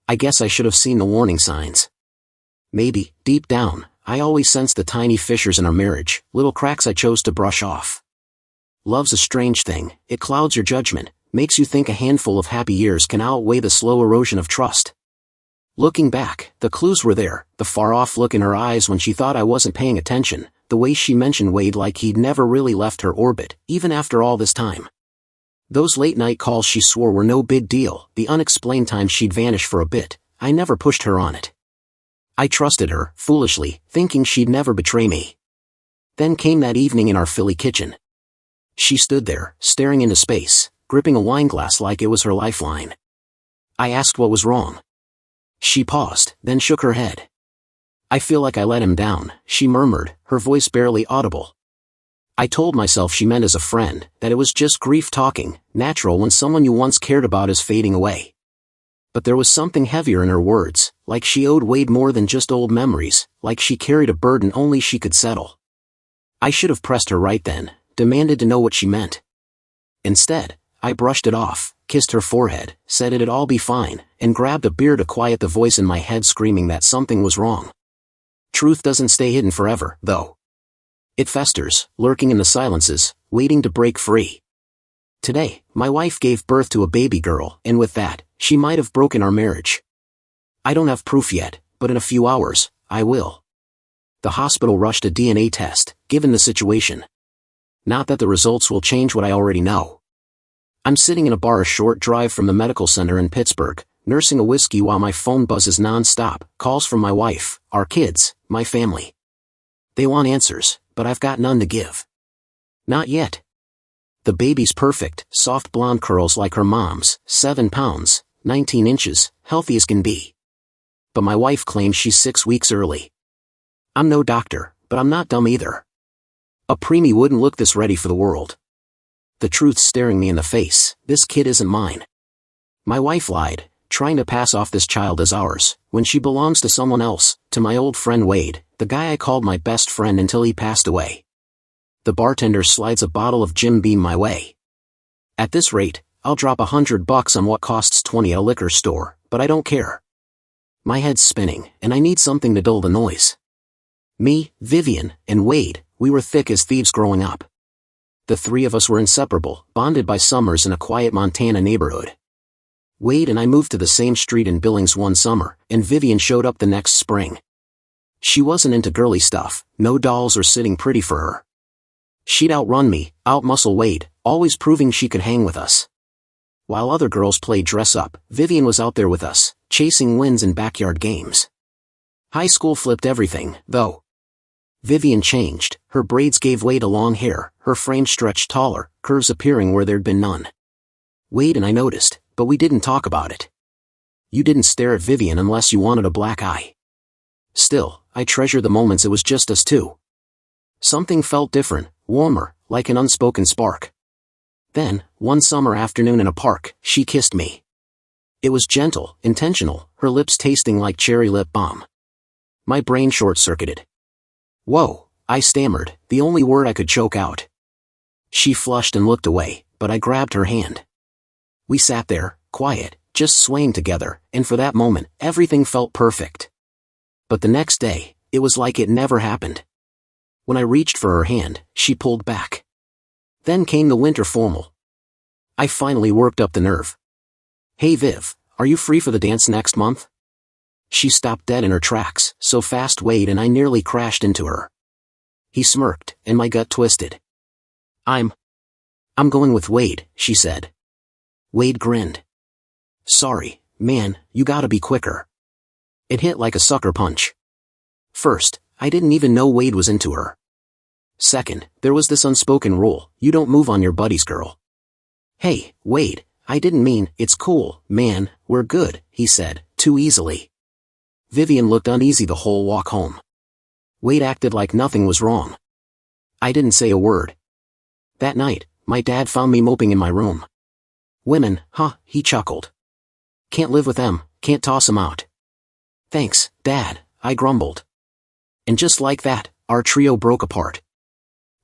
I guess I should have seen the warning signs. Maybe, deep down, I always sensed the tiny fissures in our marriage, little cracks I chose to brush off. Love's a strange thing. It clouds your judgment, makes you think a handful of happy years can outweigh the slow erosion of trust. Looking back, the clues were there, the far-off look in her eyes when she thought I wasn't paying attention, the way she mentioned Wade like he'd never really left her orbit, even after all this time. Those late-night calls she swore were no big deal, the unexplained times she'd vanish for a bit, I never pushed her on it. I trusted her, foolishly, thinking she'd never betray me. Then came that evening in our Philly kitchen. She stood there, staring into space, gripping a wineglass like it was her lifeline. I asked what was wrong. She paused, then shook her head. I feel like I let him down, she murmured, her voice barely audible. I told myself she meant as a friend, that it was just grief talking, natural when someone you once cared about is fading away. But there was something heavier in her words, like she owed Wade more than just old memories, like she carried a burden only she could settle. I should have pressed her right then, demanded to know what she meant. Instead, I brushed it off, kissed her forehead, said it'd all be fine, and grabbed a beer to quiet the voice in my head screaming that something was wrong. Truth doesn't stay hidden forever, though. It festers, lurking in the silences, waiting to break free. Today, my wife gave birth to a baby girl, and with that, she might have broken our marriage. I don't have proof yet, but in a few hours, I will. The hospital rushed a DNA test, given the situation. Not that the results will change what I already know. I'm sitting in a bar a short drive from the medical center in Pittsburgh, nursing a whiskey while my phone buzzes non-stop, calls from my wife, our kids, my family. They want answers, but I've got none to give. Not yet. The baby's perfect, soft blonde curls like her mom's, 7 pounds, 19 inches, healthy as can be. But my wife claims she's 6 weeks early. I'm no doctor, but I'm not dumb either. A preemie wouldn't look this ready for the world. The truth's staring me in the face, this kid isn't mine. My wife lied, trying to pass off this child as ours, when she belongs to someone else, to my old friend Wade, the guy I called my best friend until he passed away. The bartender slides a bottle of Jim Beam my way. At this rate, I'll drop $100 on what costs $20 at a liquor store, but I don't care. My head's spinning, and I need something to dull the noise. Me, Vivian, and Wade, we were thick as thieves growing up. The three of us were inseparable, bonded by summers in a quiet Montana neighborhood. Wade and I moved to the same street in Billings one summer, and Vivian showed up the next spring. She wasn't into girly stuff, no dolls or sitting pretty for her. She'd outrun me, outmuscle Wade, always proving she could hang with us. While other girls played dress-up, Vivian was out there with us, chasing wins in backyard games. High school flipped everything, though. Vivian changed, her braids gave way to long hair, her frame stretched taller, curves appearing where there'd been none. Wade and I noticed, but we didn't talk about it. You didn't stare at Vivian unless you wanted a black eye. Still, I treasure the moments it was just us two. Something felt different, warmer, like an unspoken spark. Then, one summer afternoon in a park, she kissed me. It was gentle, intentional, her lips tasting like cherry lip balm. My brain short-circuited. Whoa, I stammered, the only word I could choke out. She flushed and looked away, but I grabbed her hand. We sat there, quiet, just swaying together, and for that moment, everything felt perfect. But the next day, it was like it never happened. When I reached for her hand, she pulled back. Then came the winter formal. I finally worked up the nerve. Hey Viv, are you free for the dance next month? She stopped dead in her tracks, so fast Wade and I nearly crashed into her. He smirked, and my gut twisted. I'm going with Wade, she said. Wade grinned. Sorry, man, you gotta be quicker. It hit like a sucker punch. First, I didn't even know Wade was into her. Second, there was this unspoken rule, you don't move on your buddy's girl. Hey, Wade, I didn't mean, it's cool, man, we're good, he said, too easily. Vivian looked uneasy the whole walk home. Wade acted like nothing was wrong. I didn't say a word. That night, my dad found me moping in my room. Women, huh, he chuckled. Can't live with them, can't toss 'em out. Thanks, Dad, I grumbled. And just like that, our trio broke apart.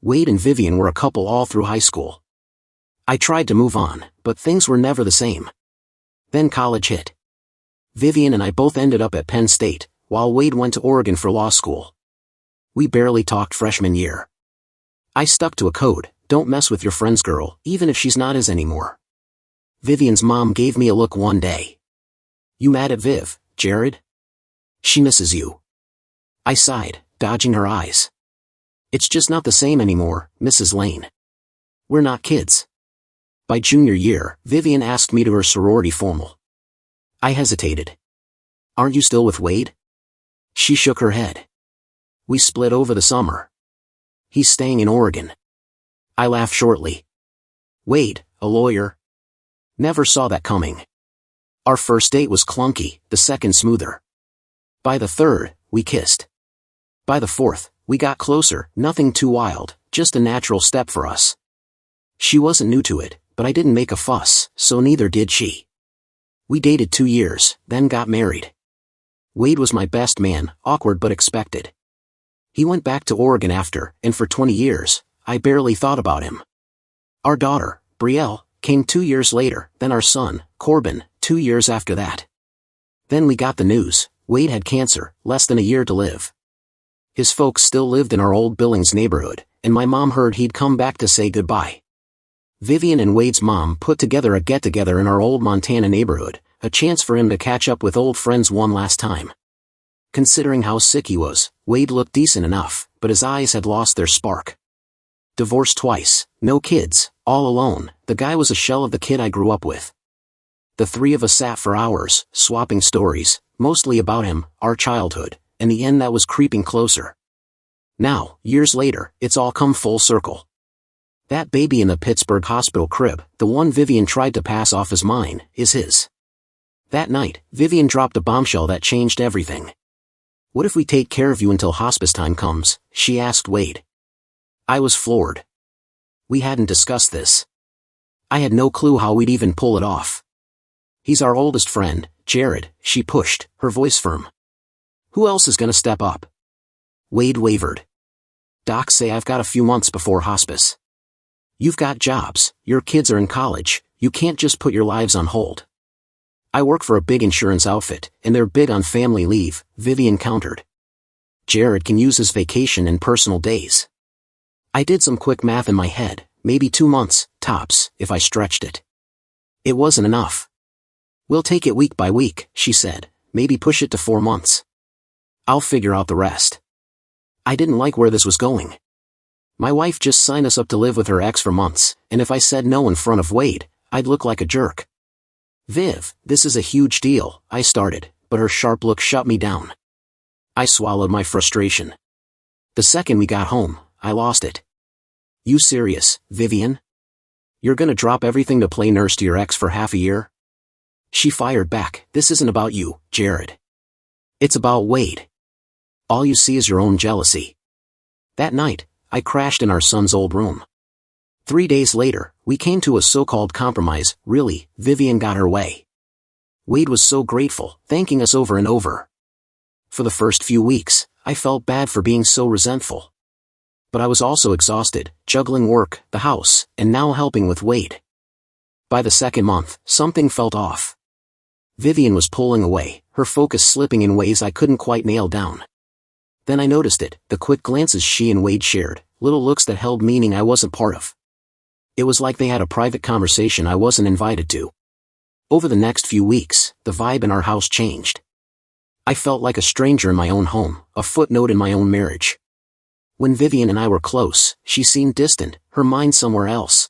Wade and Vivian were a couple all through high school. I tried to move on, but things were never the same. Then college hit. Vivian and I both ended up at Penn State, while Wade went to Oregon for law school. We barely talked freshman year. I stuck to a code: don't mess with your friend's girl, even if she's not his anymore. Vivian's mom gave me a look one day. You mad at Viv, Jared? She misses you. I sighed, dodging her eyes. It's just not the same anymore, Mrs. Lane. We're not kids. By junior year, Vivian asked me to her sorority formal. I hesitated. Aren't you still with Wade? She shook her head. We split over the summer. He's staying in Oregon. I laughed shortly. Wade, a lawyer? Never saw that coming. Our first date was clunky, the second smoother. By the third, we kissed. By the fourth, we got closer, nothing too wild, just a natural step for us. She wasn't new to it, but I didn't make a fuss, so neither did she. We dated 2 years, then got married. Wade was my best man, awkward but expected. He went back to Oregon after, and for 20 years, I barely thought about him. Our daughter, Brielle, came 2 years later, then our son, Corbin, 2 years after that. Then we got the news: Wade had cancer, less than a year to live. His folks still lived in our old Billings neighborhood, and my mom heard he'd come back to say goodbye. Vivian and Wade's mom put together a get-together in our old Montana neighborhood, a chance for him to catch up with old friends one last time. Considering how sick he was, Wade looked decent enough, but his eyes had lost their spark. Divorced twice, no kids, all alone, the guy was a shell of the kid I grew up with. The three of us sat for hours, swapping stories, mostly about him, our childhood, and the end that was creeping closer. Now, years later, it's all come full circle. That baby in the Pittsburgh hospital crib, the one Vivian tried to pass off as mine, is his. That night, Vivian dropped a bombshell that changed everything. What if we take care of you until hospice time comes? She asked Wade. I was floored. We hadn't discussed this. I had no clue how we'd even pull it off. He's our oldest friend, Jared, she pushed, her voice firm. Who else is gonna step up? Wade wavered. Docs say I've got a few months before hospice. You've got jobs, your kids are in college, you can't just put your lives on hold. I work for a big insurance outfit, and they're big on family leave, Vivian countered. Jared can use his vacation and personal days. I did some quick math in my head, maybe 2 months, tops, if I stretched it. It wasn't enough. We'll take it week by week, she said, maybe push it to 4 months. I'll figure out the rest. I didn't like where this was going. My wife just signed us up to live with her ex for months, and if I said no in front of Wade, I'd look like a jerk. Viv, this is a huge deal, I started, but her sharp look shut me down. I swallowed my frustration. The second we got home, I lost it. You serious, Vivian? You're gonna drop everything to play nurse to your ex for half a year? She fired back, this isn't about you, Jared. It's about Wade. All you see is your own jealousy. That night, I crashed in our son's old room. 3 days later, we came to a so-called compromise. Really, Vivian got her way. Wade was so grateful, thanking us over and over. For the first few weeks, I felt bad for being so resentful. But I was also exhausted, juggling work, the house, and now helping with Wade. By the second month, something felt off. Vivian was pulling away, her focus slipping in ways I couldn't quite nail down. Then I noticed it, the quick glances she and Wade shared, little looks that held meaning I wasn't part of. It was like they had a private conversation I wasn't invited to. Over the next few weeks, the vibe in our house changed. I felt like a stranger in my own home, a footnote in my own marriage. When Vivian and I were close, she seemed distant, her mind somewhere else.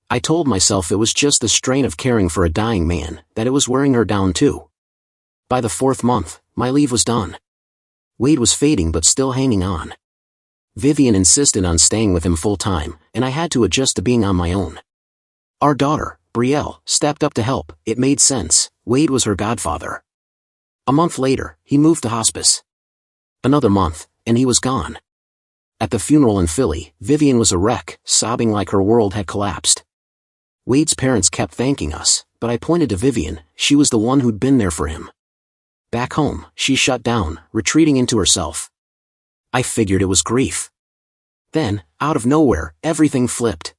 I told myself it was just the strain of caring for a dying man, that it was wearing her down too. By the 4th month, my leave was done. Wade was fading but still hanging on. Vivian insisted on staying with him full-time, and I had to adjust to being on my own. Our daughter, Brielle, stepped up to help. It made sense. Wade was her godfather. A month later, he moved to hospice. Another month, and he was gone. At the funeral in Philly, Vivian was a wreck, sobbing like her world had collapsed. Wade's parents kept thanking us, but I pointed to Vivian. She was the one who'd been there for him. Back home, she shut down, retreating into herself. I figured it was grief. Then, out of nowhere, everything flipped.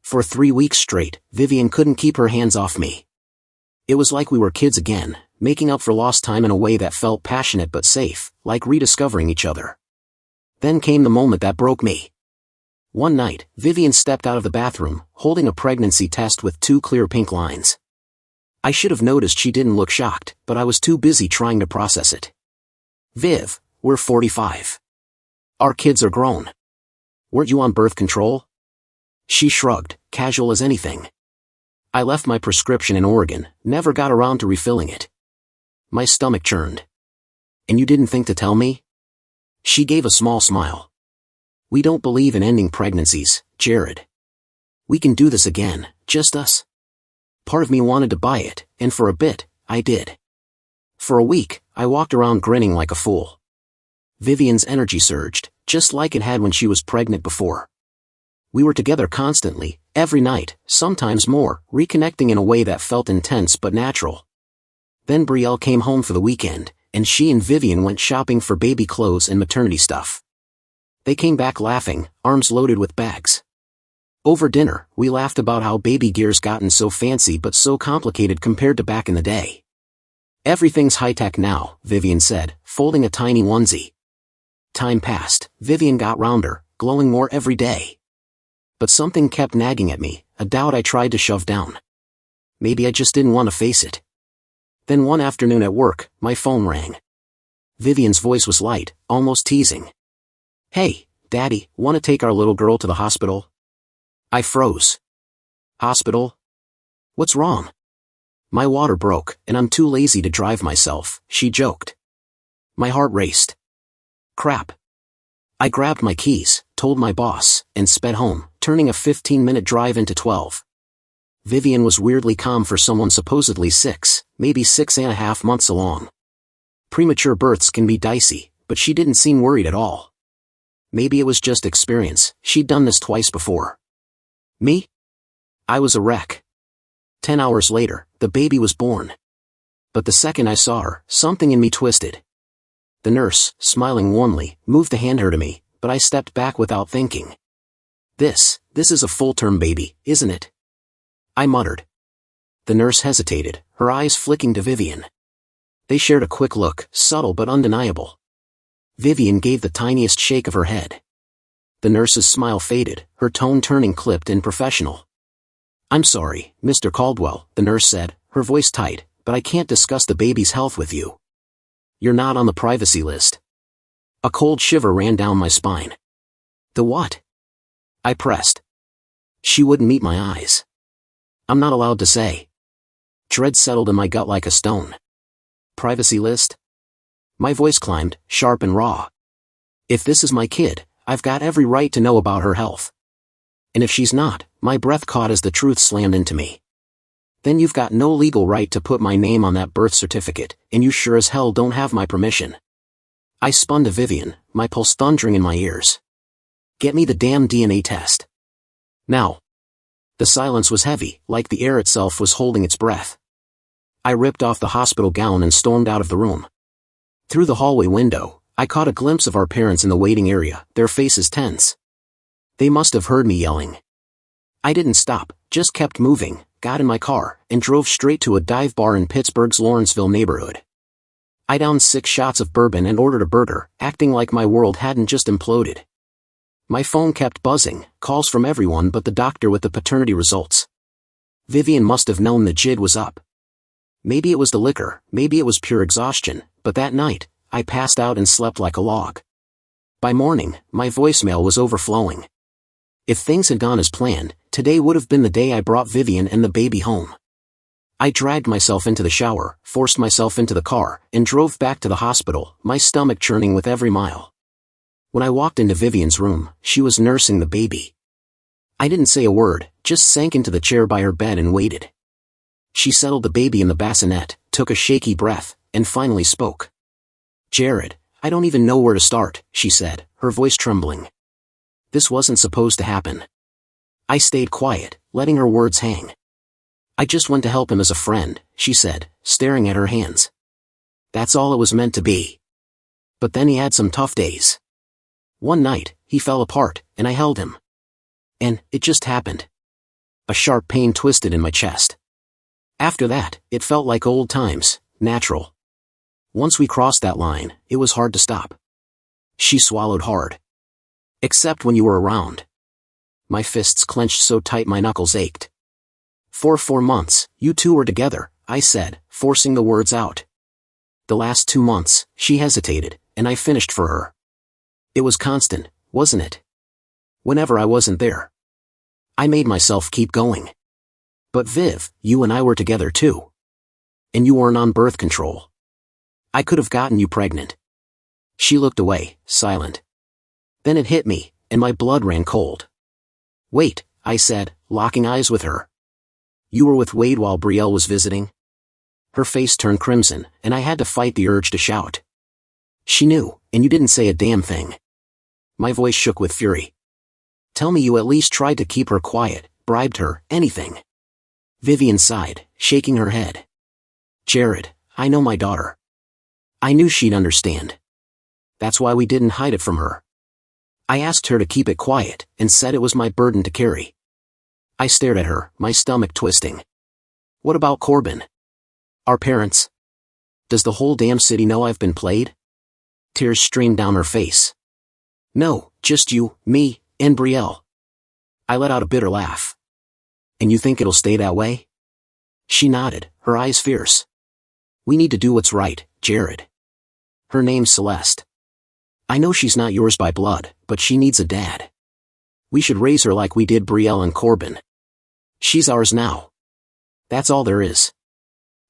For 3 weeks straight, Vivian couldn't keep her hands off me. It was like we were kids again, making up for lost time in a way that felt passionate but safe, like rediscovering each other. Then came the moment that broke me. One night, Vivian stepped out of the bathroom, holding a pregnancy test with 2 clear pink lines. I should have noticed she didn't look shocked, but I was too busy trying to process it. Viv, we're 45. Our kids are grown. Weren't you on birth control? She shrugged, casual as anything. I left my prescription in Oregon, never got around to refilling it. My stomach churned. And you didn't think to tell me? She gave a small smile. We don't believe in ending pregnancies, Jared. We can do this again, just us. Part of me wanted to buy it, and for a bit, I did. For a week, I walked around grinning like a fool. Vivian's energy surged, just like it had when she was pregnant before. We were together constantly, every night, sometimes more, reconnecting in a way that felt intense but natural. Then Brielle came home for the weekend, and she and Vivian went shopping for baby clothes and maternity stuff. They came back laughing, arms loaded with bags. Over dinner, we laughed about how baby gear's gotten so fancy but so complicated compared to back in the day. Everything's high-tech now, Vivian said, folding a tiny onesie. Time passed, Vivian got rounder, glowing more every day. But something kept nagging at me, a doubt I tried to shove down. Maybe I just didn't want to face it. Then one afternoon at work, my phone rang. Vivian's voice was light, almost teasing. Hey, Daddy, want to take our little girl to the hospital? I froze. Hospital? What's wrong? My water broke, and I'm too lazy to drive myself, she joked. My heart raced. Crap. I grabbed my keys, told my boss, and sped home, turning a 15-minute drive into 12. Vivian was weirdly calm for someone supposedly 6, maybe 6.5 months along. Premature births can be dicey, but she didn't seem worried at all. Maybe it was just experience, she'd done this twice before. Me? I was a wreck. 10 hours later, the baby was born. But the second I saw her, something in me twisted. The nurse, smiling warmly, moved to hand her to me, but I stepped back without thinking. This is a full-term baby, isn't it? I muttered. The nurse hesitated, her eyes flicking to Vivian. They shared a quick look, subtle but undeniable. Vivian gave the tiniest shake of her head. The nurse's smile faded, her tone turning clipped and professional. I'm sorry, Mr. Caldwell, the nurse said, her voice tight, but I can't discuss the baby's health with you. You're not on the privacy list. A cold shiver ran down my spine. The what? I pressed. She wouldn't meet my eyes. I'm not allowed to say. Dread settled in my gut like a stone. Privacy list? My voice climbed, sharp and raw. If this is my kid, I've got every right to know about her health. And if she's not, my breath caught as the truth slammed into me. Then you've got no legal right to put my name on that birth certificate, and you sure as hell don't have my permission. I spun to Vivian, my pulse thundering in my ears. Get me the damn DNA test. Now. The silence was heavy, like the air itself was holding its breath. I ripped off the hospital gown and stormed out of the room. Through the hallway window, I caught a glimpse of our parents in the waiting area, their faces tense. They must have heard me yelling. I didn't stop, just kept moving, got in my car, and drove straight to a dive bar in Pittsburgh's Lawrenceville neighborhood. I downed 6 shots of bourbon and ordered a burger, acting like my world hadn't just imploded. My phone kept buzzing, calls from everyone but the doctor with the paternity results. Vivian must have known the jig was up. Maybe it was the liquor, maybe it was pure exhaustion, but that night, I passed out and slept like a log. By morning, my voicemail was overflowing. If things had gone as planned, today would have been the day I brought Vivian and the baby home. I dragged myself into the shower, forced myself into the car, and drove back to the hospital, my stomach churning with every mile. When I walked into Vivian's room, she was nursing the baby. I didn't say a word, just sank into the chair by her bed and waited. She settled the baby in the bassinet, took a shaky breath, and finally spoke. Jared, I don't even know where to start, she said, her voice trembling. This wasn't supposed to happen. I stayed quiet, letting her words hang. I just went to help him as a friend, she said, staring at her hands. That's all it was meant to be. But then he had some tough days. One night, he fell apart, and I held him. And it just happened. A sharp pain twisted in my chest. After that, it felt like old times, natural. Once we crossed that line, it was hard to stop. She swallowed hard. Except when you were around. My fists clenched so tight my knuckles ached. For 4 months, you two were together, I said, forcing the words out. The last 2 months, she hesitated, and I finished for her. It was constant, wasn't it? Whenever I wasn't there. I made myself keep going. But Viv, you and I were together too. And you weren't on birth control. I could have gotten you pregnant. She looked away, silent. Then it hit me, and my blood ran cold. Wait, I said, locking eyes with her. You were with Wade while Brielle was visiting? Her face turned crimson, and I had to fight the urge to shout. She knew, and you didn't say a damn thing. My voice shook with fury. Tell me you at least tried to keep her quiet, bribed her, anything. Vivian sighed, shaking her head. Jared, I know my daughter. I knew she'd understand. That's why we didn't hide it from her. I asked her to keep it quiet, and said it was my burden to carry. I stared at her, my stomach twisting. What about Corbin? Our parents? Does the whole damn city know I've been played? Tears streamed down her face. No, just you, me, and Brielle. I let out a bitter laugh. And you think it'll stay that way? She nodded, her eyes fierce. We need to do what's right, Jared. Her name's Celeste. I know she's not yours by blood, but she needs a dad. We should raise her like we did Brielle and Corbin. She's ours now. That's all there is.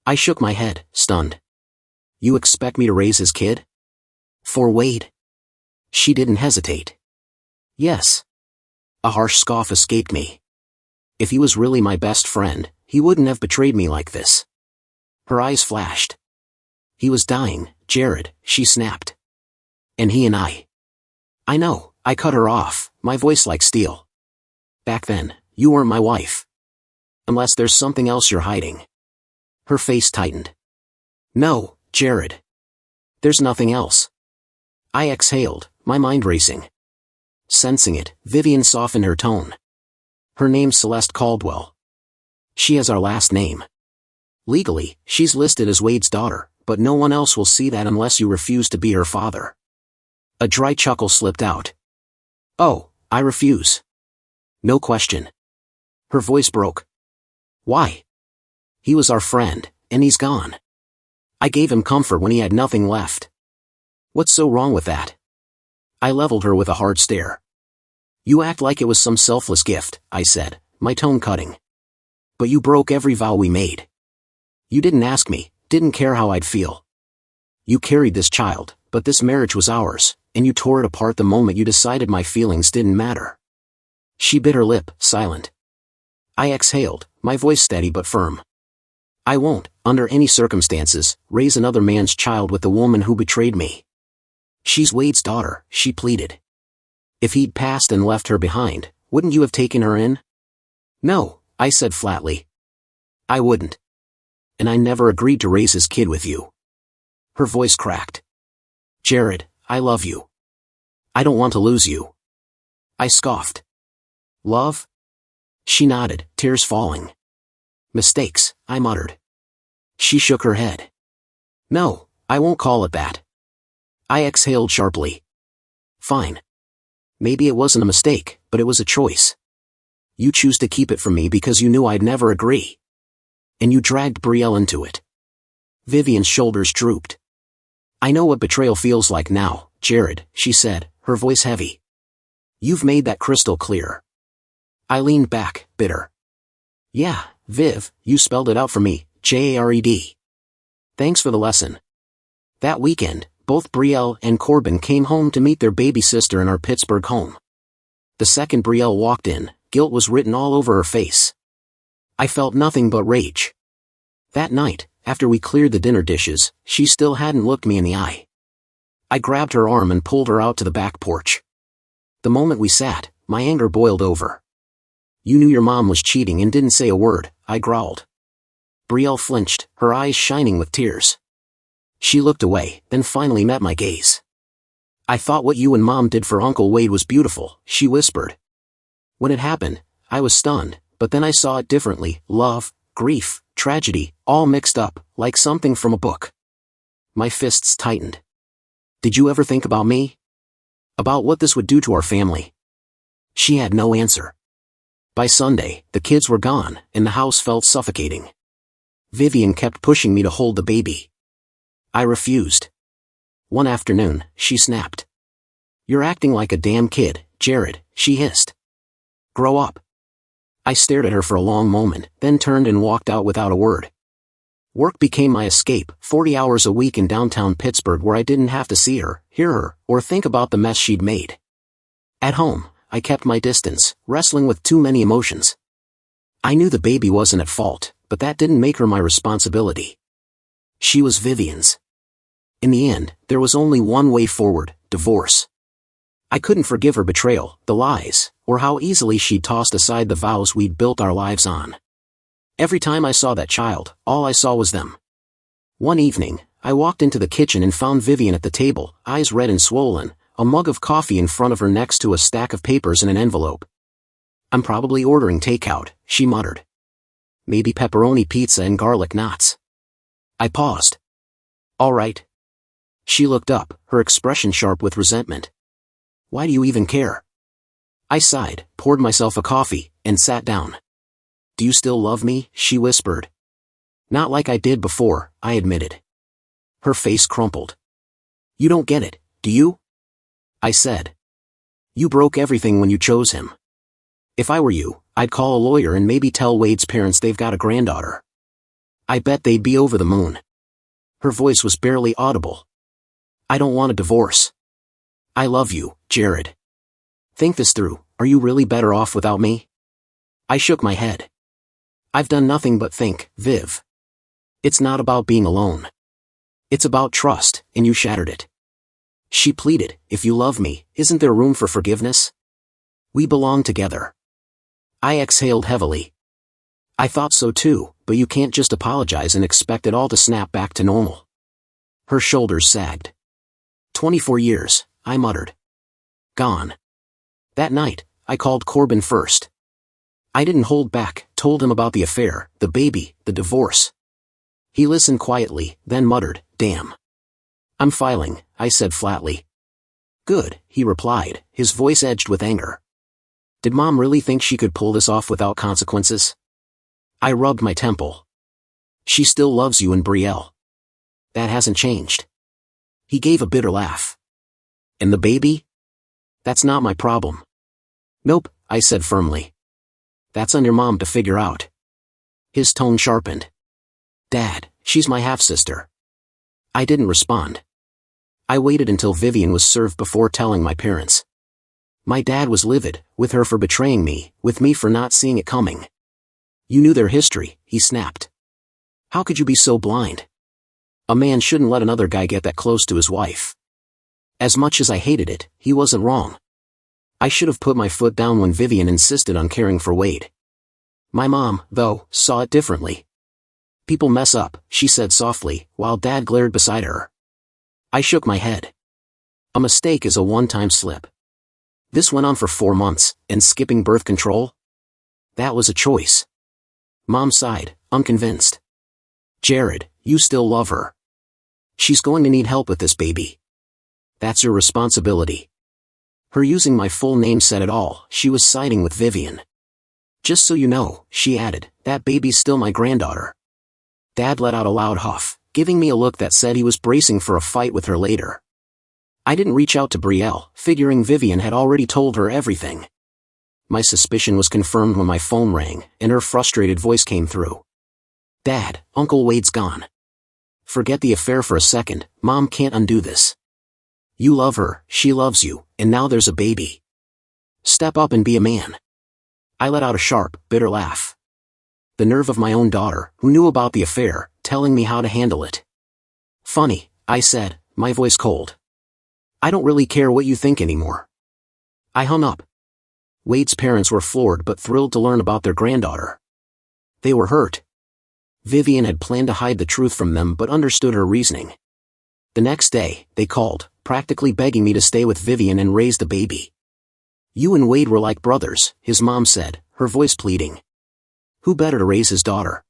I shook my head, stunned. You expect me to raise his kid? For Wade? She didn't hesitate. Yes. A harsh scoff escaped me. If he was really my best friend, he wouldn't have betrayed me like this. Her eyes flashed. He was dying, Jared, she snapped. And he and I know, I cut her off, my voice like steel. Back then, you weren't my wife. Unless there's something else you're hiding. Her face tightened. No, Jared. There's nothing else. I exhaled, my mind racing. Sensing it, Vivian softened her tone. Her name's Celeste Caldwell. She has our last name. Legally, she's listed as Wade's daughter, but no one else will see that unless you refuse to be her father. A dry chuckle slipped out. Oh, I refuse. No question. Her voice broke. Why? He was our friend, and he's gone. I gave him comfort when he had nothing left. What's so wrong with that? I leveled her with a hard stare. You act like it was some selfless gift, I said, my tone cutting. But you broke every vow we made. You didn't ask me, didn't care how I'd feel. You carried this child, but this marriage was ours, and you tore it apart the moment you decided my feelings didn't matter. She bit her lip, silent. I exhaled, my voice steady but firm. I won't, under any circumstances, raise another man's child with the woman who betrayed me. She's Wade's daughter, she pleaded. If he'd passed and left her behind, wouldn't you have taken her in? No, I said flatly. I wouldn't. And I never agreed to raise his kid with you. Her voice cracked. Jared, I love you. I don't want to lose you. I scoffed. Love? She nodded, tears falling. Mistakes, I muttered. She shook her head. No, I won't call it that. I exhaled sharply. Fine. Maybe it wasn't a mistake, but it was a choice. You choose to keep it from me because you knew I'd never agree. And you dragged Brielle into it. Vivian's shoulders drooped. I know what betrayal feels like now, Jared, she said, her voice heavy. You've made that crystal clear. I leaned back, bitter. Yeah, Viv, you spelled it out for me, Jared. Thanks for the lesson. That weekend, both Brielle and Corbin came home to meet their baby sister in our Pittsburgh home. The second Brielle walked in, guilt was written all over her face. I felt nothing but rage. That night, after we cleared the dinner dishes, she still hadn't looked me in the eye. I grabbed her arm and pulled her out to the back porch. The moment we sat, my anger boiled over. You knew your mom was cheating and didn't say a word, I growled. Brielle flinched, her eyes shining with tears. She looked away, then finally met my gaze. I thought what you and Mom did for Uncle Wade was beautiful, she whispered. When it happened, I was stunned, but then I saw it differently, love, grief, tragedy, all mixed up, like something from a book. My fists tightened. Did you ever think about me? About what this would do to our family? She had no answer. By Sunday, the kids were gone, and the house felt suffocating. Vivian kept pushing me to hold the baby. I refused. One afternoon, she snapped. "You're acting like a damn kid, Jared," she hissed. "Grow up." I stared at her for a long moment, then turned and walked out without a word. Work became my escape, 40 hours a week in downtown Pittsburgh where I didn't have to see her, hear her, or think about the mess she'd made. At home, I kept my distance, wrestling with too many emotions. I knew the baby wasn't at fault, but that didn't make her my responsibility. She was Vivian's. In the end, there was only one way forward: divorce. I couldn't forgive her betrayal, the lies, or how easily she'd tossed aside the vows we'd built our lives on. Every time I saw that child, all I saw was them. One evening, I walked into the kitchen and found Vivian at the table, eyes red and swollen, a mug of coffee in front of her next to a stack of papers and an envelope. "I'm probably ordering takeout," she muttered. "Maybe pepperoni pizza and garlic knots." I paused. "All right." She looked up, her expression sharp with resentment. "Why do you even care?" I sighed, poured myself a coffee, and sat down. "Do you still love me?" she whispered. "Not like I did before," I admitted. Her face crumpled. "You don't get it, do you?" I said. "You broke everything when you chose him. If I were you, I'd call a lawyer and maybe tell Wade's parents they've got a granddaughter. I bet they'd be over the moon." Her voice was barely audible. "I don't want a divorce. I love you, Jared. Think this through. Are you really better off without me?" I shook my head. "I've done nothing but think, Viv. It's not about being alone. It's about trust, and you shattered it." She pleaded, "If you love me, isn't there room for forgiveness? We belong together." I exhaled heavily. "I thought so too, but you can't just apologize and expect it all to snap back to normal." Her shoulders sagged. 24 years, I muttered. Gone. That night, I called Corbin first. I didn't hold back, told him about the affair, the baby, the divorce. He listened quietly, then muttered, "Damn. I'm filing," I said flatly. "Good," he replied, his voice edged with anger. Did Mom really think she could pull this off without consequences? I rubbed my temple. "She still loves you and Brielle. That hasn't changed." He gave a bitter laugh. "And the baby? That's not my problem." "Nope," I said firmly. "That's on your mom to figure out." His tone sharpened. "Dad, she's my half-sister." I didn't respond. I waited until Vivian was served before telling my parents. My dad was livid, with her for betraying me, with me for not seeing it coming. "You knew their history," he snapped. "How could you be so blind? A man shouldn't let another guy get that close to his wife." As much as I hated it, he wasn't wrong. I should have put my foot down when Vivian insisted on caring for Wade. My mom, though, saw it differently. "People mess up," she said softly, while Dad glared beside her. I shook my head. A mistake is a one-time slip. This went on for 4 months, and skipping birth control? That was a choice. Mom sighed, unconvinced. "Jared, you still love her. She's going to need help with this baby. That's your responsibility." Her using my full name said it all. She was siding with Vivian. "Just so you know," she added, "that baby's still my granddaughter." Dad let out a loud huff, giving me a look that said he was bracing for a fight with her later. I didn't reach out to Brielle, figuring Vivian had already told her everything. My suspicion was confirmed when my phone rang, and her frustrated voice came through. "Dad, Uncle Wade's gone. Forget the affair for a second, Mom can't undo this. You love her, she loves you, and now there's a baby. Step up and be a man." I let out a sharp, bitter laugh. The nerve of my own daughter, who knew about the affair, telling me how to handle it. "Funny," I said, my voice cold. "I don't really care what you think anymore." I hung up. Wade's parents were floored but thrilled to learn about their granddaughter. They were hurt. Vivian had planned to hide the truth from them but understood her reasoning. The next day, they called, practically begging me to stay with Vivian and raise the baby. "You and Wade were like brothers," his mom said, her voice pleading. "Who better to raise his daughter?"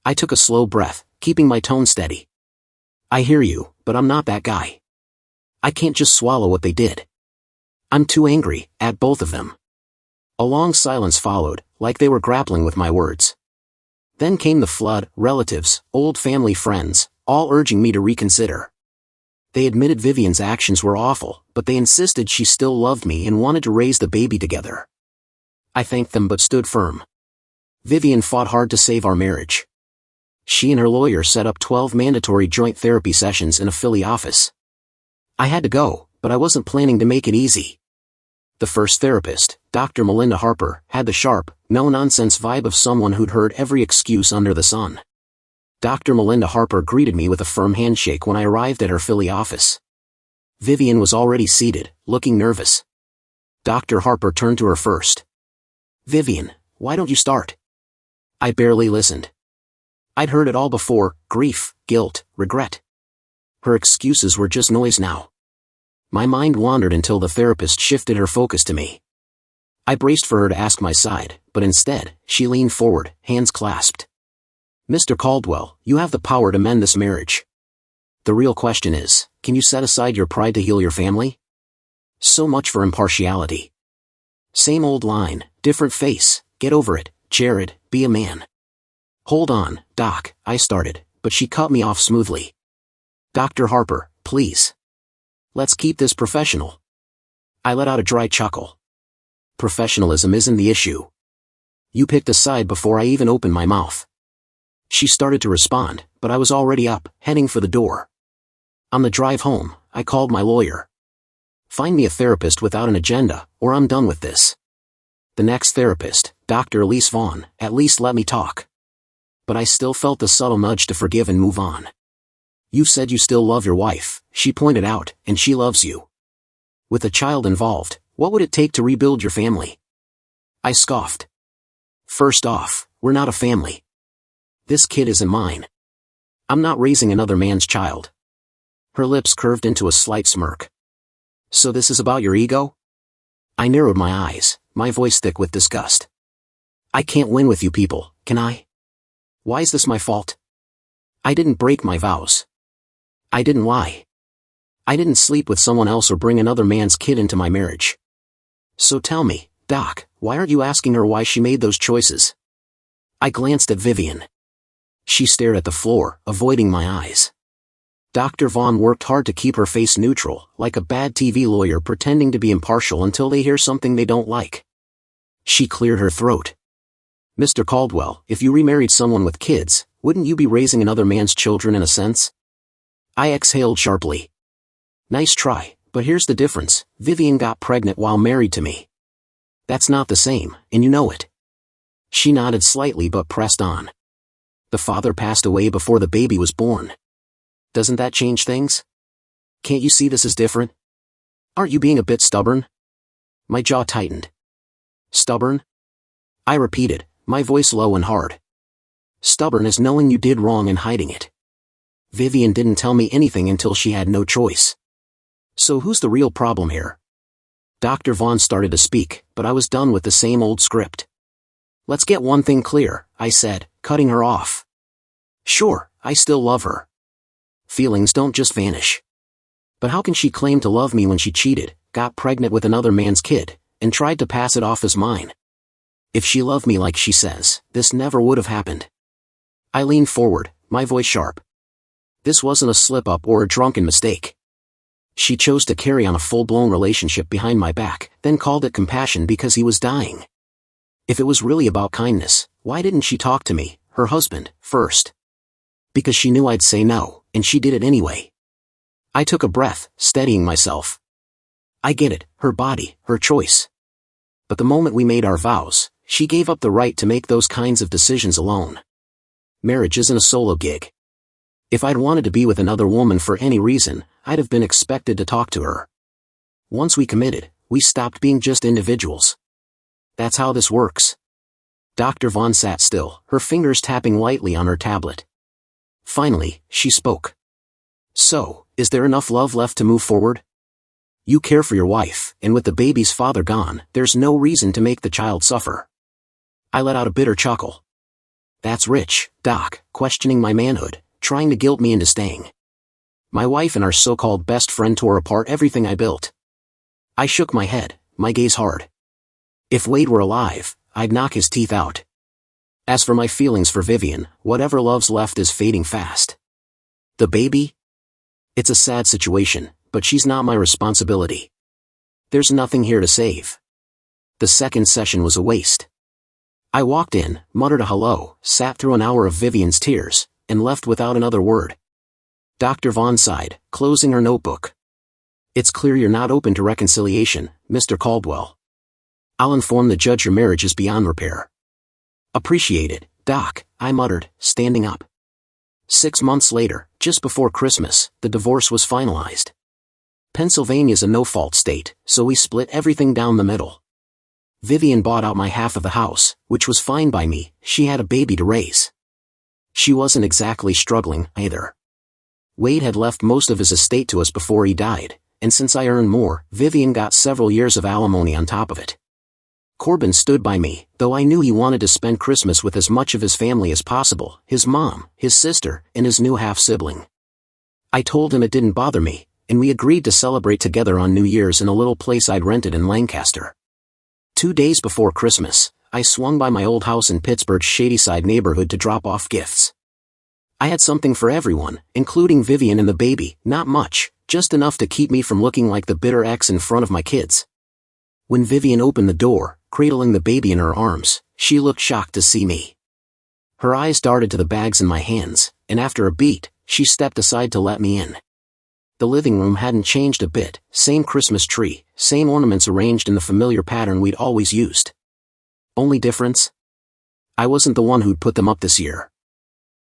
I took a slow breath, keeping my tone steady. I hear you, but I'm not that guy. I can't just swallow what they did. I'm too angry, at both of them. A long silence followed, like they were grappling with my words. Then came the flood, relatives, old family friends, all urging me to reconsider. They admitted Vivian's actions were awful, but they insisted she still loved me and wanted to raise the baby together. I thanked them but stood firm. Vivian fought hard to save our marriage. She and her lawyer set up 12 mandatory joint therapy sessions in a Philly office. I had to go, but I wasn't planning to make it easy. The first therapist, Dr. Melinda Harper, had the sharp, no-nonsense vibe of someone who'd heard every excuse under the sun. Dr. Melinda Harper greeted me with a firm handshake when I arrived at her Philly office. Vivian was already seated, looking nervous. Dr. Harper turned to her first. "Vivian, why don't you start?" I barely listened. I'd heard it all before: grief, guilt, regret. Her excuses were just noise now. My mind wandered until the therapist shifted her focus to me. I braced for her to ask my side, but instead, she leaned forward, hands clasped. "Mr. Caldwell, you have the power to mend this marriage. The real question is, can you set aside your pride to heal your family?" So much for impartiality. Same old line, different face: get over it, Jared, be a man. "Hold on, Doc," I started, but she cut me off smoothly. "Dr. Harper, please. Let's keep this professional." I let out a dry chuckle. Professionalism isn't the issue. You picked a side before I even opened my mouth. She started to respond, but I was already up, heading for the door. On the drive home, I called my lawyer. "Find me a therapist without an agenda, or I'm done with this." The next therapist, Dr. Elise Vaughn, at least let me talk. But I still felt the subtle nudge to forgive and move on. "You said you still love your wife," she pointed out, "and she loves you. With a child involved, what would it take to rebuild your family?" I scoffed. "First off, we're not a family. This kid isn't mine. I'm not raising another man's child." Her lips curved into a slight smirk. "So this is about your ego?" I narrowed my eyes, my voice thick with disgust. "I can't win with you people, can I? Why is this my fault? I didn't break my vows. I didn't lie. I didn't sleep with someone else or bring another man's kid into my marriage. So tell me, Doc, why aren't you asking her why she made those choices?" I glanced at Vivian. She stared at the floor, avoiding my eyes. Dr. Vaughn worked hard to keep her face neutral, like a bad TV lawyer pretending to be impartial until they hear something they don't like. She cleared her throat. "Mr. Caldwell, if you remarried someone with kids, wouldn't you be raising another man's children in a sense?" I exhaled sharply. "Nice try, but here's the difference: Vivian got pregnant while married to me. That's not the same, and you know it." She nodded slightly but pressed on. "The father passed away before the baby was born. Doesn't that change things? Can't you see this is different? Aren't you being a bit stubborn?" My jaw tightened. "Stubborn?" I repeated, my voice low and hard. "Stubborn is knowing you did wrong and hiding it. Vivian didn't tell me anything until she had no choice. So who's the real problem here?" Dr. Vaughn started to speak, but I was done with the same old script. "Let's get one thing clear," I said, cutting her off. "Sure, I still love her. Feelings don't just vanish. But how can she claim to love me when she cheated, got pregnant with another man's kid, and tried to pass it off as mine? If she loved me like she says, this never would have happened." I leaned forward, my voice sharp. This wasn't a slip-up or a drunken mistake. She chose to carry on a full-blown relationship behind my back, then called it compassion because he was dying. If it was really about kindness, why didn't she talk to me, her husband, first? Because she knew I'd say no, and she did it anyway. I took a breath, steadying myself. I get it, her body, her choice. But the moment we made our vows, she gave up the right to make those kinds of decisions alone. Marriage isn't a solo gig. If I'd wanted to be with another woman for any reason, I'd have been expected to talk to her. Once we committed, we stopped being just individuals. That's how this works. Dr. Vaughn sat still, her fingers tapping lightly on her tablet. Finally, she spoke. "So, is there enough love left to move forward? You care for your wife, and with the baby's father gone, there's no reason to make the child suffer." I let out a bitter chuckle. That's rich, Doc, questioning my manhood, trying to guilt me into staying. My wife and our so-called best friend tore apart everything I built. I shook my head, my gaze hard. If Wade were alive, I'd knock his teeth out. As for my feelings for Vivian, whatever love's left is fading fast. The baby? It's a sad situation, but she's not my responsibility. There's nothing here to save. The second session was a waste. I walked in, muttered a hello, sat through an hour of Vivian's tears, and left without another word. Dr. Vaughn sighed, closing her notebook. It's clear you're not open to reconciliation, Mr. Caldwell. I'll inform the judge your marriage is beyond repair. Appreciated, Doc, I muttered, standing up. 6 months later, just before Christmas, the divorce was finalized. Pennsylvania's a no-fault state, so we split everything down the middle. Vivian bought out my half of the house, which was fine by me. She had a baby to raise. She wasn't exactly struggling, either. Wade had left most of his estate to us before he died, and since I earned more, Vivian got several years of alimony on top of it. Corbin stood by me, though I knew he wanted to spend Christmas with as much of his family as possible, his mom, his sister, and his new half-sibling. I told him it didn't bother me, and we agreed to celebrate together on New Year's in a little place I'd rented in Lancaster. 2 days before Christmas, I swung by my old house in Pittsburgh's Shadyside neighborhood to drop off gifts. I had something for everyone, including Vivian and the baby, not much, just enough to keep me from looking like the bitter ex in front of my kids. When Vivian opened the door, cradling the baby in her arms, she looked shocked to see me. Her eyes darted to the bags in my hands, and after a beat, she stepped aside to let me in. The living room hadn't changed a bit, same Christmas tree, same ornaments arranged in the familiar pattern we'd always used. Only difference? I wasn't the one who'd put them up this year.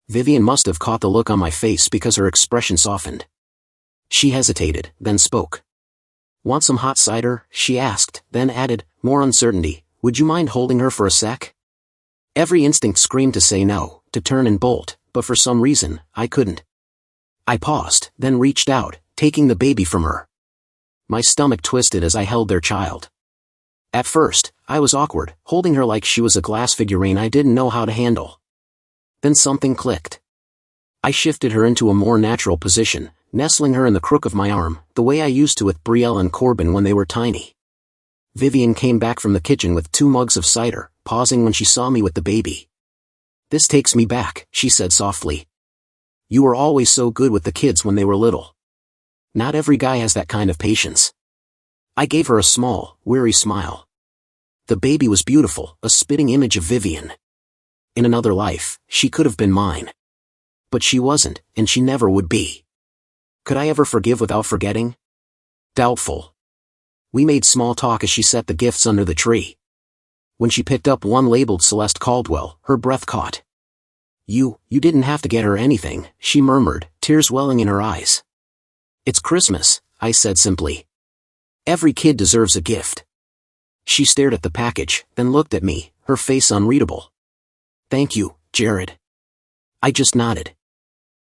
Vivian must have caught the look on my face because her expression softened. She hesitated, then spoke. Want some hot cider? She asked, then added, more uncertainty, would you mind holding her for a sec? Every instinct screamed to say no, to turn and bolt, but for some reason, I couldn't. I paused, then reached out, taking the baby from her. My stomach twisted as I held their child. At first, I was awkward, holding her like she was a glass figurine I didn't know how to handle. Then something clicked. I shifted her into a more natural position, nestling her in the crook of my arm, the way I used to with Brielle and Corbin when they were tiny. Vivian came back from the kitchen with 2 mugs of cider, pausing when she saw me with the baby. This takes me back, she said softly. You were always so good with the kids when they were little. Not every guy has that kind of patience. I gave her a small, weary smile. The baby was beautiful, a spitting image of Vivian. In another life, she could have been mine. But she wasn't, and she never would be. Could I ever forgive without forgetting? Doubtful. We made small talk as she set the gifts under the tree. When she picked up one labeled Celeste Caldwell, her breath caught. You didn't have to get her anything, she murmured, tears welling in her eyes. It's Christmas, I said simply. Every kid deserves a gift. She stared at the package, then looked at me, her face unreadable. Thank you, Jared. I just nodded.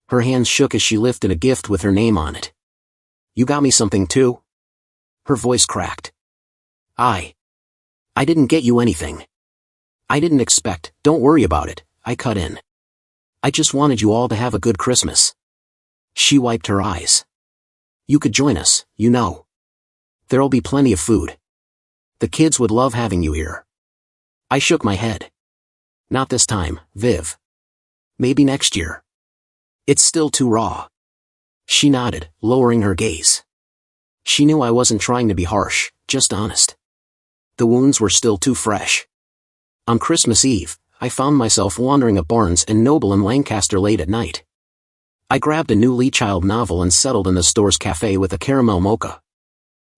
Her hands shook as she lifted a gift with her name on it. You got me something too? Her voice cracked. I didn't get you anything. I didn't expect, don't worry about it, I cut in. I just wanted you all to have a good Christmas. She wiped her eyes. You could join us, you know. There'll be plenty of food. The kids would love having you here. I shook my head. Not this time, Viv. Maybe next year. It's still too raw. She nodded, lowering her gaze. She knew I wasn't trying to be harsh, just honest. The wounds were still too fresh. On Christmas Eve, I found myself wandering at Barnes and Noble in Lancaster late at night. I grabbed a new Lee Child novel and settled in the store's cafe with a caramel mocha.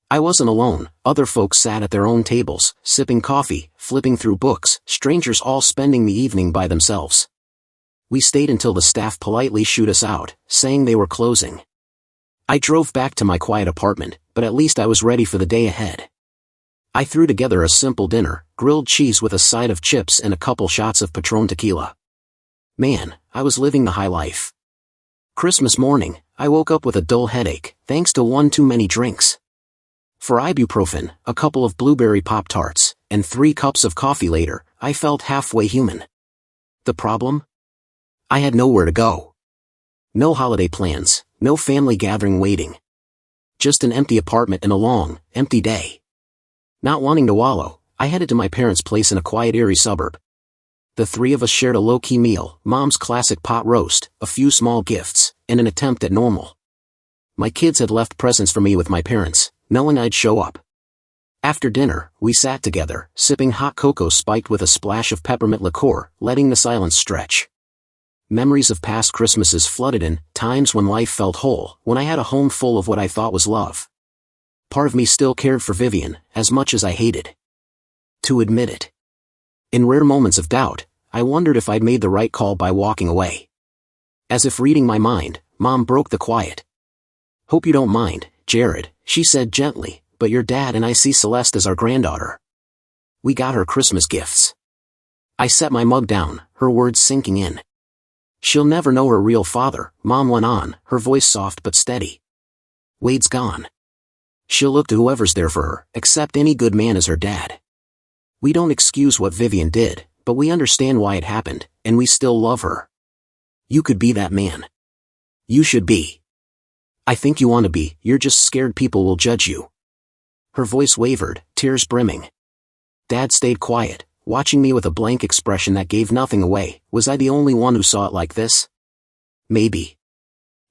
I wasn't alone, other folks sat at their own tables, sipping coffee, flipping through books, strangers all spending the evening by themselves. We stayed until the staff politely shooed us out, saying they were closing. I drove back to my quiet apartment, but at least I was ready for the day ahead. I threw together a simple dinner, grilled cheese with a side of chips and a couple shots of Patron tequila. Man, I was living the high life. Christmas morning, I woke up with a dull headache, thanks to one too many drinks. For ibuprofen, a couple of blueberry Pop-Tarts, and 3 cups of coffee later, I felt halfway human. The problem? I had nowhere to go. No holiday plans, no family gathering waiting. Just an empty apartment and a long, empty day. Not wanting to wallow, I headed to my parents' place in a quiet, eerie suburb. The three of us shared a low-key meal, Mom's classic pot roast, a few small gifts, and an attempt at normal. My kids had left presents for me with my parents, knowing I'd show up. After dinner, we sat together, sipping hot cocoa spiked with a splash of peppermint liqueur, letting the silence stretch. Memories of past Christmases flooded in, times when life felt whole, when I had a home full of what I thought was love. Part of me still cared for Vivian, as much as I hated to admit it. In rare moments of doubt, I wondered if I'd made the right call by walking away. As if reading my mind, Mom broke the quiet. "Hope you don't mind, Jared," she said gently, "but your dad and I see Celeste as our granddaughter. We got her Christmas gifts." I set my mug down, her words sinking in. "She'll never know her real father," Mom went on, her voice soft but steady. "Wade's gone. She'll look to whoever's there for her, accept any good man as her dad. We don't excuse what Vivian did, but we understand why it happened, and we still love her. You could be that man. You should be. I think you want to be, you're just scared people will judge you." Her voice wavered, tears brimming. Dad stayed quiet, watching me with a blank expression that gave nothing away. Was I the only one who saw it like this? Maybe.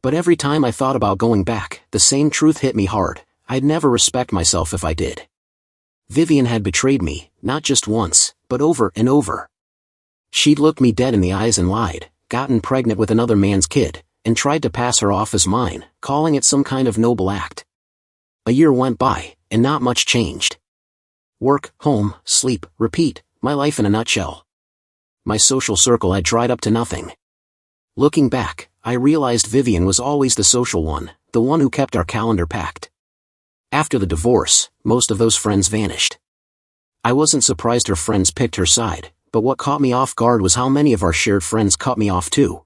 But every time I thought about going back, the same truth hit me hard. I'd never respect myself if I did. Vivian had betrayed me, not just once, but over and over. She'd looked me dead in the eyes and lied, gotten pregnant with another man's kid, and tried to pass her off as mine, calling it some kind of noble act. A year went by, and not much changed. Work, home, sleep, repeat, my life in a nutshell. My social circle had dried up to nothing. Looking back, I realized Vivian was always the social one, the one who kept our calendar packed. After the divorce, most of those friends vanished. I wasn't surprised her friends picked her side, but what caught me off guard was how many of our shared friends cut me off too.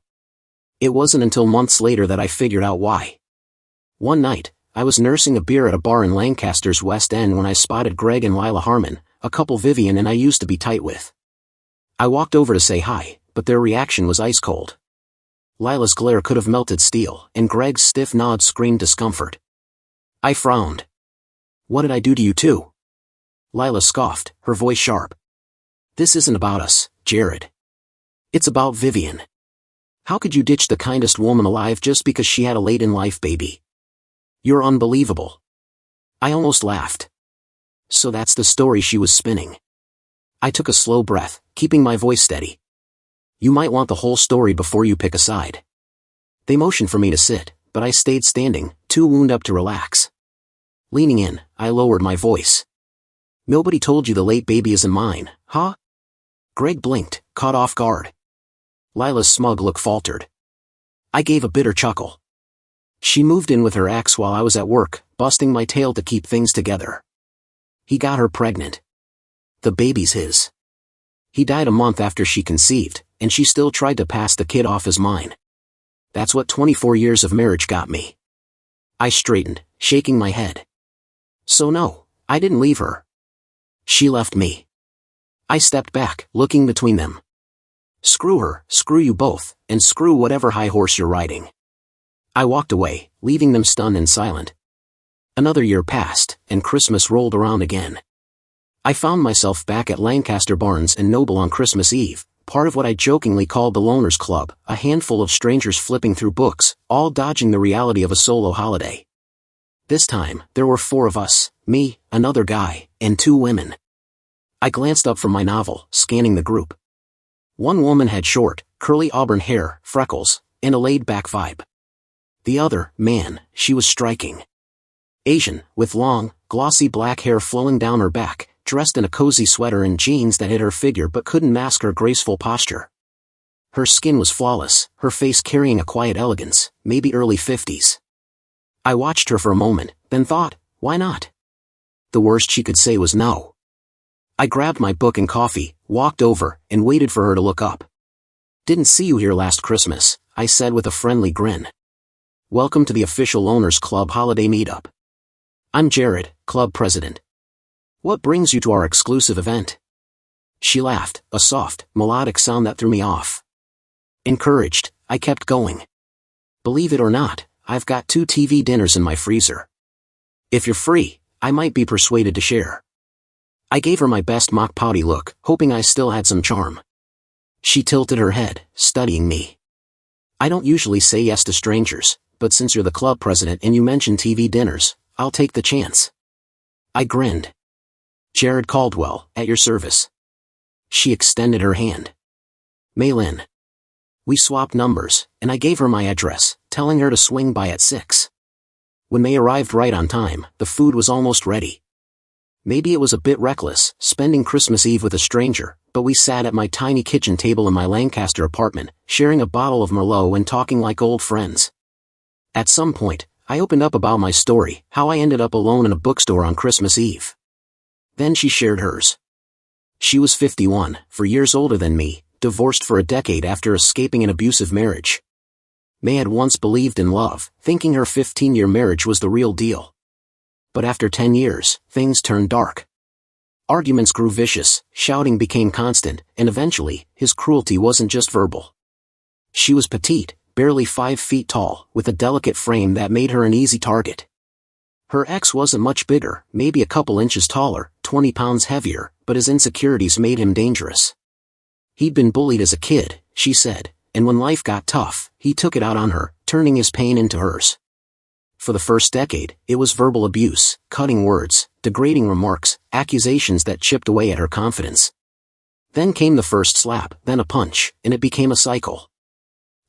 It wasn't until months later that I figured out why. One night, I was nursing a beer at a bar in Lancaster's West End when I spotted Greg and Lila Harmon, a couple Vivian and I used to be tight with. I walked over to say hi, but their reaction was ice cold. Lila's glare could have melted steel, and Greg's stiff nod screamed discomfort. I frowned. "What did I do to you two?" Lila scoffed, her voice sharp. "This isn't about us, Jared. It's about Vivian. How could you ditch the kindest woman alive just because she had a late-in-life baby? You're unbelievable." I almost laughed. So that's the story she was spinning. I took a slow breath, keeping my voice steady. "You might want the whole story before you pick a side." They motioned for me to sit, but I stayed standing, too wound up to relax. Leaning in, I lowered my voice. "Nobody told you the late baby isn't mine, huh?" Greg blinked, caught off guard. Lila's smug look faltered. I gave a bitter chuckle. She moved in with her ex while I was at work, busting my tail to keep things together. He got her pregnant. The baby's his. He died a month after she conceived, and she still tried to pass the kid off as mine. That's what 24 years of marriage got me. I straightened, shaking my head. So no, I didn't leave her. She left me. I stepped back, looking between them. Screw her, screw you both, and screw whatever high horse you're riding. I walked away, leaving them stunned and silent. Another year passed, and Christmas rolled around again. I found myself back at Lancaster Barnes and Noble on Christmas Eve, part of what I jokingly called the Loners Club, a handful of strangers flipping through books, all dodging the reality of a solo holiday. This time, there were 4 of us, me, another guy, and 2 women. I glanced up from my novel, scanning the group. One woman had short, curly auburn hair, freckles, and a laid-back vibe. The other, man, she was striking. Asian, with long, glossy black hair flowing down her back, dressed in a cozy sweater and jeans that hid her figure but couldn't mask her graceful posture. Her skin was flawless, her face carrying a quiet elegance, maybe early 50s. I watched her for a moment, then thought, why not? The worst she could say was no. I grabbed my book and coffee, walked over, and waited for her to look up. "Didn't see you here last Christmas," I said with a friendly grin. "Welcome to the official Owners Club holiday meetup. I'm Jared, club president. What brings you to our exclusive event?" She laughed, a soft, melodic sound that threw me off. Encouraged, I kept going. Believe it or not, I've got 2 TV dinners in my freezer. If you're free, I might be persuaded to share. I gave her my best mock pouty look, hoping I still had some charm. She tilted her head, studying me. I don't usually say yes to strangers, but since you're the club president and you mentioned TV dinners, I'll take the chance. I grinned. Jared Caldwell, at your service. She extended her hand. Maylin. We swapped numbers, and I gave her my address, telling her to swing by at 6. When May arrived right on time, the food was almost ready. Maybe it was a bit reckless, spending Christmas Eve with a stranger, but we sat at my tiny kitchen table in my Lancaster apartment, sharing a bottle of Merlot and talking like old friends. At some point, I opened up about my story, how I ended up alone in a bookstore on Christmas Eve. Then she shared hers. She was 51, 4 years older than me, divorced for a decade after escaping an abusive marriage. May had once believed in love, thinking her 15-year marriage was the real deal. But after 10 years, things turned dark. Arguments grew vicious, shouting became constant, and eventually, his cruelty wasn't just verbal. She was petite, barely 5 feet tall, with a delicate frame that made her an easy target. Her ex wasn't much bigger, maybe a couple inches taller, 20 pounds heavier, but his insecurities made him dangerous. He'd been bullied as a kid, she said, and when life got tough, he took it out on her, turning his pain into hers. For the first decade, it was verbal abuse, cutting words, degrading remarks, accusations that chipped away at her confidence. Then came the first slap, then a punch, and it became a cycle.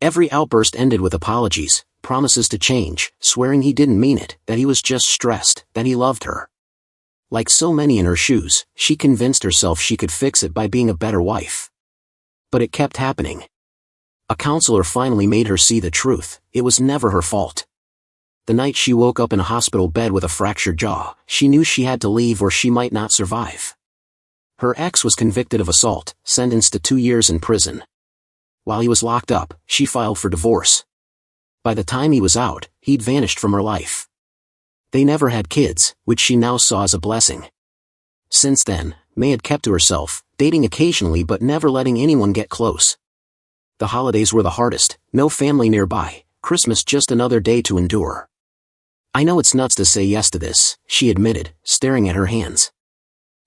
Every outburst ended with apologies, promises to change, swearing he didn't mean it, that he was just stressed, that he loved her. Like so many in her shoes, she convinced herself she could fix it by being a better wife. But it kept happening. A counselor finally made her see the truth, it was never her fault. The night she woke up in a hospital bed with a fractured jaw, she knew she had to leave or she might not survive. Her ex was convicted of assault, sentenced to 2 years in prison. While he was locked up, she filed for divorce. By the time he was out, he'd vanished from her life. They never had kids, which she now saw as a blessing. Since then, May had kept to herself, dating occasionally but never letting anyone get close. The holidays were the hardest, no family nearby, Christmas just another day to endure. I know it's nuts to say yes to this, she admitted, staring at her hands.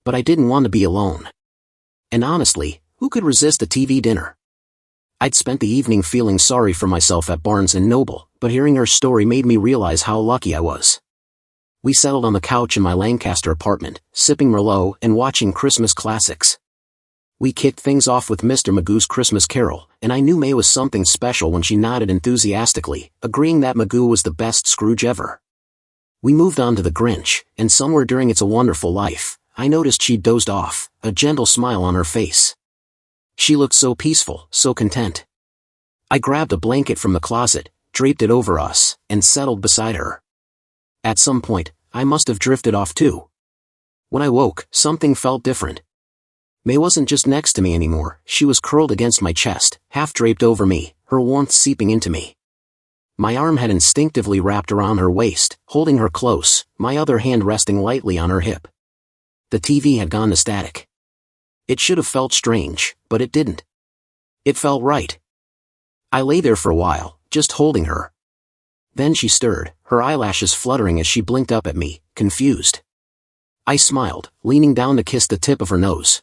But I didn't want to be alone. And honestly, who could resist a TV dinner? I'd spent the evening feeling sorry for myself at Barnes & Noble, but hearing her story made me realize how lucky I was. We settled on the couch in my Lancaster apartment, sipping Merlot and watching Christmas classics. We kicked things off with Mr. Magoo's Christmas Carol, and I knew May was something special when she nodded enthusiastically, agreeing that Magoo was the best Scrooge ever. We moved on to the Grinch, and somewhere during It's a Wonderful Life, I noticed she'd dozed off, a gentle smile on her face. She looked so peaceful, so content. I grabbed a blanket from the closet, draped it over us, and settled beside her. At some point, I must have drifted off too. When I woke, something felt different. May wasn't just next to me anymore, she was curled against my chest, half draped over me, her warmth seeping into me. My arm had instinctively wrapped around her waist, holding her close, my other hand resting lightly on her hip. The TV had gone to static. It should have felt strange, but it didn't. It felt right. I lay there for a while, just holding her. Then she stirred, her eyelashes fluttering as she blinked up at me, confused. I smiled, leaning down to kiss the tip of her nose.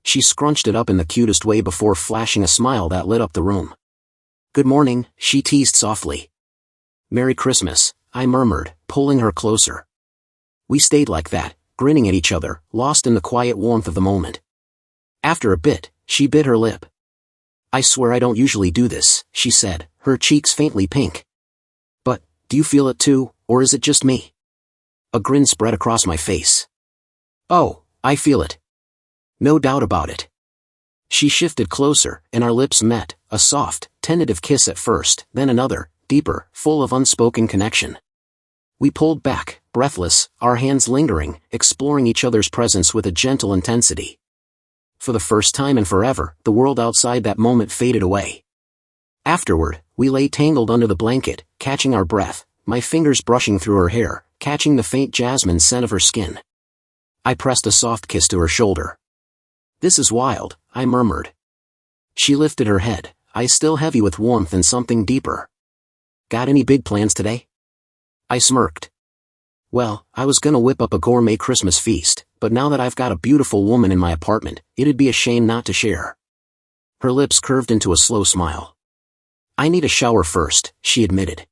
She scrunched it up in the cutest way before flashing a smile that lit up the room. "Good morning," she teased softly. "Merry Christmas," I murmured, pulling her closer. We stayed like that, grinning at each other, lost in the quiet warmth of the moment. After a bit, she bit her lip. "I swear I don't usually do this," she said, her cheeks faintly pink. "But, do you feel it too, or is it just me?" A grin spread across my face. "Oh, I feel it. No doubt about it." She shifted closer, and our lips met, a soft, tentative kiss at first, then another, deeper, full of unspoken connection. We pulled back, breathless, our hands lingering, exploring each other's presence with a gentle intensity. For the first time in forever, the world outside that moment faded away. Afterward, we lay tangled under the blanket, catching our breath, my fingers brushing through her hair, catching the faint jasmine scent of her skin. I pressed a soft kiss to her shoulder. This is wild, I murmured. She lifted her head, eyes still heavy with warmth and something deeper. Got any big plans today? I smirked. Well, I was gonna whip up a gourmet Christmas feast, but now that I've got a beautiful woman in my apartment, it'd be a shame not to share. Her lips curved into a slow smile. I need a shower first, she admitted.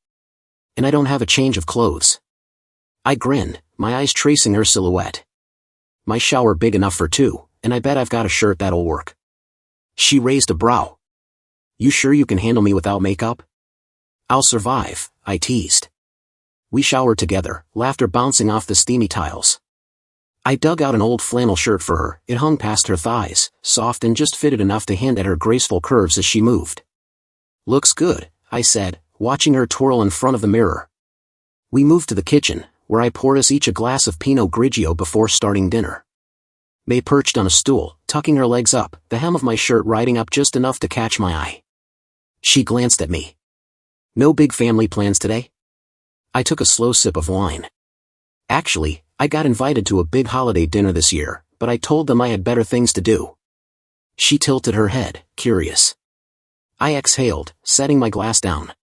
And I don't have a change of clothes. I grinned, my eyes tracing her silhouette. My shower big enough for two, and I bet I've got a shirt that'll work. She raised a brow. You sure you can handle me without makeup? I'll survive, I teased. We showered together, laughter bouncing off the steamy tiles. I dug out an old flannel shirt for her. It hung past her thighs, soft and just fitted enough to hint at her graceful curves as she moved. Looks good, I said, watching her twirl in front of the mirror. We moved to the kitchen, where I poured us each a glass of Pinot Grigio before starting dinner. May perched on a stool, tucking her legs up, the hem of my shirt riding up just enough to catch my eye. She glanced at me. No big family plans today? I took a slow sip of wine. Actually, I got invited to a big holiday dinner this year, but I told them I had better things to do. She tilted her head, curious. I exhaled, setting my glass down.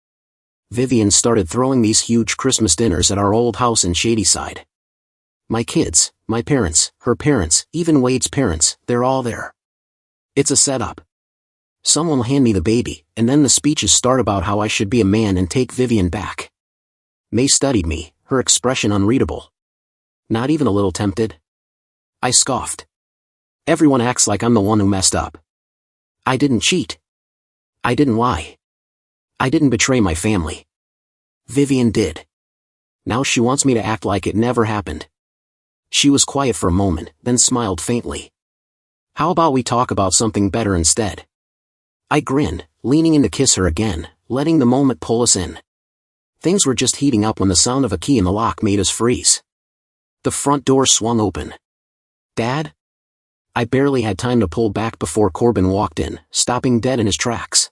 Vivian started throwing these huge Christmas dinners at our old house in Shadyside. My kids, my parents, her parents, even Wade's parents, they're all there. It's a setup. Someone will hand me the baby, and then the speeches start about how I should be a man and take Vivian back. May studied me, her expression unreadable. Not even a little tempted? I scoffed. Everyone acts like I'm the one who messed up. I didn't cheat. I didn't lie. I didn't betray my family. Vivian did. Now she wants me to act like it never happened. She was quiet for a moment, then smiled faintly. How about we talk about something better instead? I grinned, leaning in to kiss her again, letting the moment pull us in. Things were just heating up when the sound of a key in the lock made us freeze. The front door swung open. Dad? I barely had time to pull back before Corbin walked in, stopping dead in his tracks.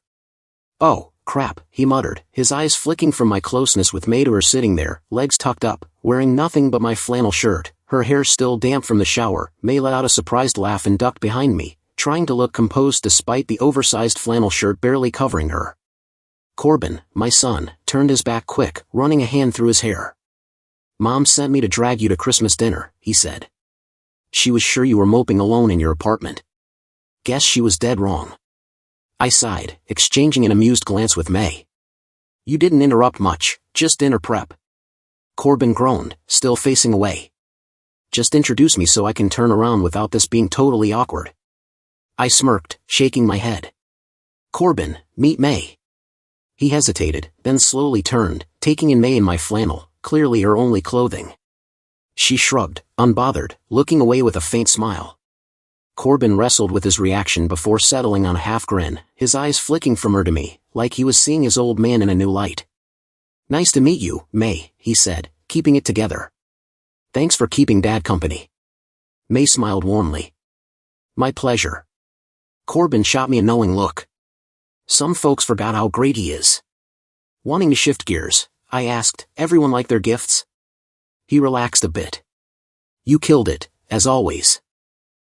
Oh, crap, he muttered, his eyes flicking from my closeness with May to her sitting there, legs tucked up, wearing nothing but my flannel shirt, her hair still damp from the shower. May let out a surprised laugh and ducked behind me, trying to look composed despite the oversized flannel shirt barely covering her. Corbin, my son, turned his back quick, running a hand through his hair. Mom sent me to drag you to Christmas dinner, he said. She was sure you were moping alone in your apartment. Guess she was dead wrong. I sighed, exchanging an amused glance with May. You didn't interrupt much, just dinner prep. Corbin groaned, still facing away. Just introduce me so I can turn around without this being totally awkward. I smirked, shaking my head. Corbin, meet May. He hesitated, then slowly turned, taking in May in my flannel, clearly her only clothing. She shrugged, unbothered, looking away with a faint smile. Corbin wrestled with his reaction before settling on a half grin, his eyes flicking from her to me, like he was seeing his old man in a new light. Nice to meet you, May, he said, keeping it together. Thanks for keeping Dad company. May smiled warmly. My pleasure. Corbin shot me a knowing look. Some folks forgot how great he is. Wanting to shift gears, I asked, everyone like their gifts? He relaxed a bit. You killed it, as always.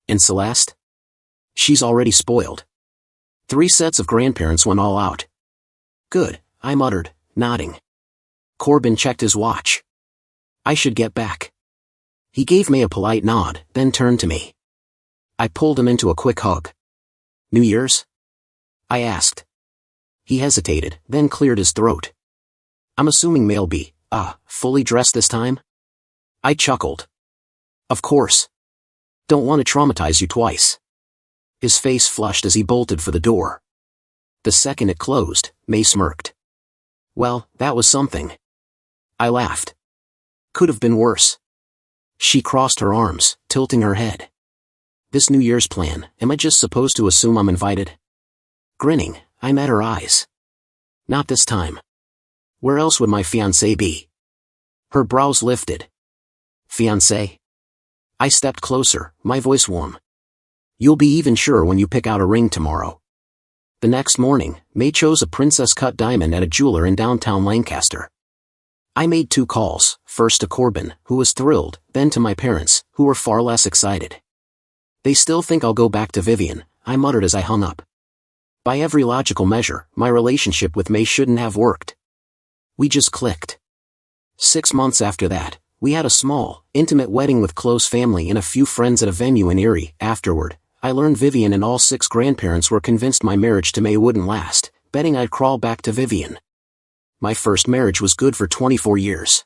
And Celeste? She's already spoiled. 3 sets of grandparents went all out. Good, I muttered, nodding. Corbin checked his watch. I should get back. He gave me a polite nod, then turned to me. I pulled him into a quick hug. New Year's? I asked. He hesitated, then cleared his throat. I'm assuming May'll be, fully dressed this time? I chuckled. Of course. Don't want to traumatize you twice. His face flushed as he bolted for the door. The second it closed, May smirked. Well, that was something. I laughed. Could have been worse. She crossed her arms, tilting her head. This New Year's plan, am I just supposed to assume I'm invited? Grinning, I met her eyes. Not this time. Where else would my fiancé be? Her brows lifted. Fiancé? I stepped closer, my voice warm. You'll be even sure when you pick out a ring tomorrow. The next morning, May chose a princess-cut diamond at a jeweler in downtown Lancaster. I made 2 calls, first to Corbin, who was thrilled, then to my parents, who were far less excited. They still think I'll go back to Vivian, I muttered as I hung up. By every logical measure, my relationship with May shouldn't have worked. We just clicked. 6 months after that, we had a small, intimate wedding with close family and a few friends at a venue in Erie. Afterward, I learned Vivian and all 6 grandparents were convinced my marriage to May wouldn't last, betting I'd crawl back to Vivian. My first marriage was good for 24 years.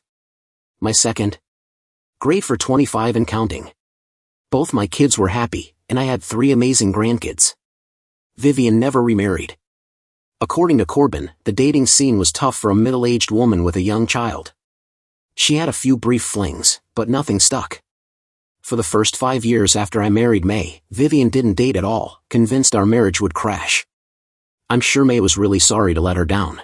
My second? Great for 25 and counting. Both my kids were happy, and I had 3 amazing grandkids. Vivian never remarried. According to Corbin, the dating scene was tough for a middle-aged woman with a young child. She had a few brief flings, but nothing stuck. For the first 5 years after I married May, Vivian didn't date at all, convinced our marriage would crash. I'm sure May was really sorry to let her down.